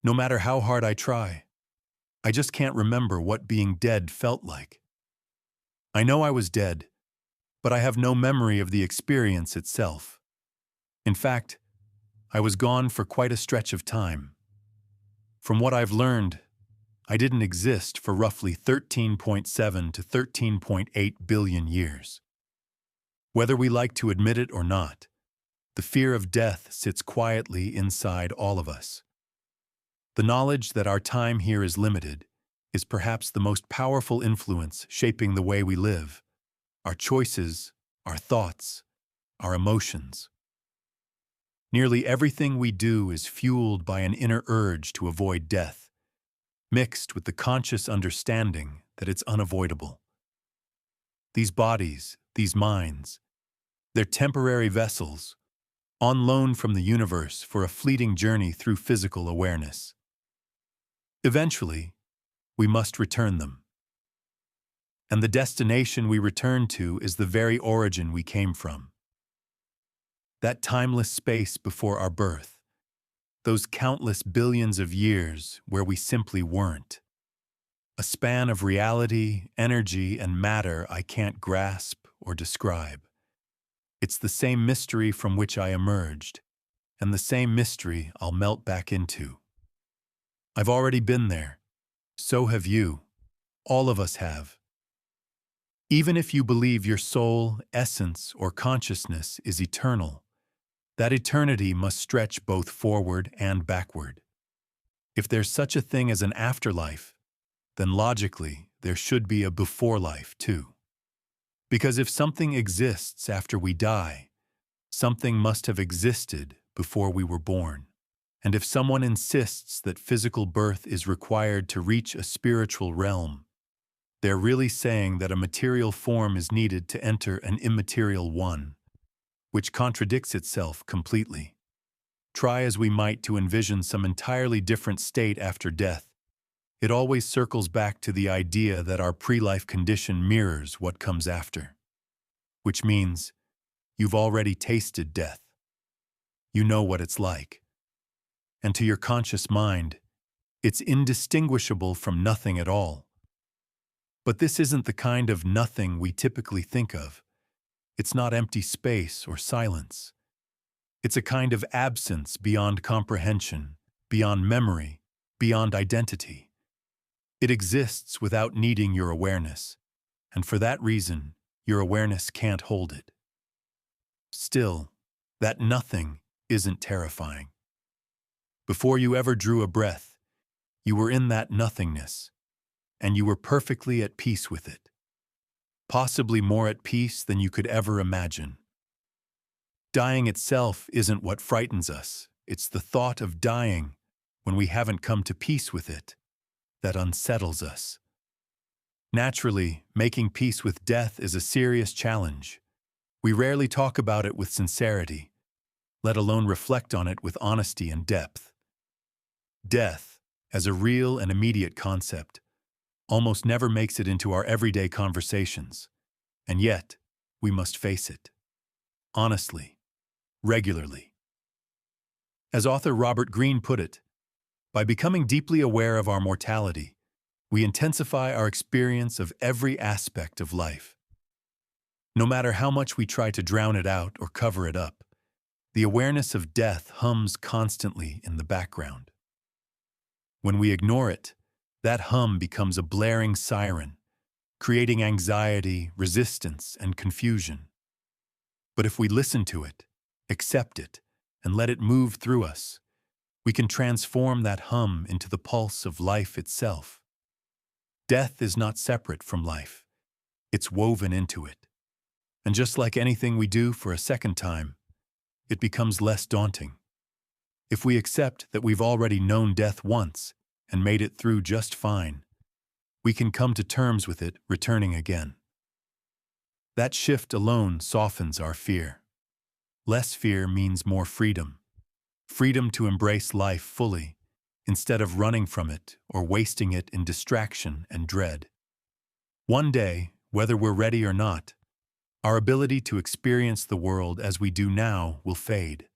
No matter how hard I try, I just can't remember what being dead felt like. I know I was dead, but I have no memory of the experience itself. In fact, I was gone for quite a stretch of time. From what I've learned, I didn't exist for roughly 13.7 to 13.8 billion years. Whether we like to admit it or not, the fear of death sits quietly inside all of us. The knowledge that our time here is limited is perhaps the most powerful influence shaping the way we live, our choices, our thoughts, our emotions. Nearly everything we do is fueled by an inner urge to avoid death, mixed with the conscious understanding that it's unavoidable. These bodies, these minds, they're temporary vessels, on loan from the universe for a fleeting journey through physical awareness. Eventually, we must return them. And the destination we return to is the very origin we came from. That timeless space before our birth, those countless billions of years where we simply weren't. A span of reality, energy, and matter I can't grasp or describe. It's the same mystery from which I emerged, and the same mystery I'll melt back into. I've already been there. So have you. All of us have. Even if you believe your soul, essence, or consciousness is eternal, that eternity must stretch both forward and backward. If there's such a thing as an afterlife, then logically there should be a before life too. Because if something exists after we die, something must have existed before we were born. And if someone insists that physical birth is required to reach a spiritual realm, they're really saying that a material form is needed to enter an immaterial one, which contradicts itself completely. Try as we might to envision some entirely different state after death, it always circles back to the idea that our pre-life condition mirrors what comes after. Which means, you've already tasted death. You know what it's like. And to your conscious mind, it's indistinguishable from nothing at all. But this isn't the kind of nothing we typically think of. It's not empty space or silence. It's a kind of absence beyond comprehension, beyond memory, beyond identity. It exists without needing your awareness, and for that reason, your awareness can't hold it. Still, that nothing isn't terrifying. Before you ever drew a breath, you were in that nothingness, and you were perfectly at peace with it. Possibly more at peace than you could ever imagine. Dying itself isn't what frightens us. It's the thought of dying when we haven't come to peace with it that unsettles us. Naturally, making peace with death is a serious challenge. We rarely talk about it with sincerity, let alone reflect on it with honesty and depth. Death, as a real and immediate concept, almost never makes it into our everyday conversations, and yet, we must face it. Honestly, regularly. As author Robert Greene put it, by becoming deeply aware of our mortality, we intensify our experience of every aspect of life. No matter how much we try to drown it out or cover it up, the awareness of death hums constantly in the background. When we ignore it, that hum becomes a blaring siren, creating anxiety, resistance, and confusion. But if we listen to it, accept it, and let it move through us, we can transform that hum into the pulse of life itself. Death is not separate from life. It's woven into it. And just like anything we do for a second time, it becomes less daunting. If we accept that we've already known death once and made it through just fine, we can come to terms with it returning again. That shift alone softens our fear. Less fear means more freedom. Freedom to embrace life fully, instead of running from it or wasting it in distraction and dread. One day, whether we're ready or not, our ability to experience the world as we do now will fade.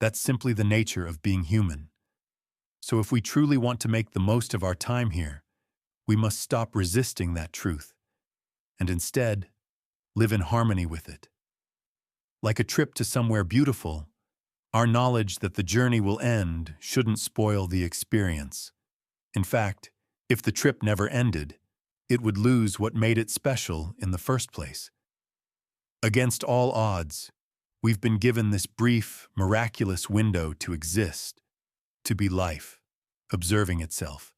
That's simply the nature of being human. So if we truly want to make the most of our time here, we must stop resisting that truth and instead live in harmony with it. Like a trip to somewhere beautiful, our knowledge that the journey will end shouldn't spoil the experience. In fact, if the trip never ended, it would lose what made it special in the first place. Against all odds, we've been given this brief, miraculous window to exist, to be life, observing itself.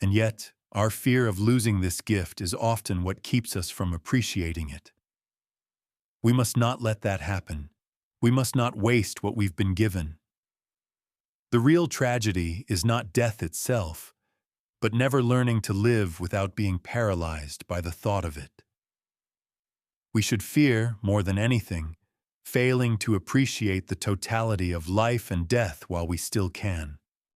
And yet, our fear of losing this gift is often what keeps us from appreciating it. We must not let that happen. We must not waste what we've been given. The real tragedy is not death itself, but never learning to live without being paralyzed by the thought of it. We should fear, more than anything, failing to appreciate the totality of life and death while we still can.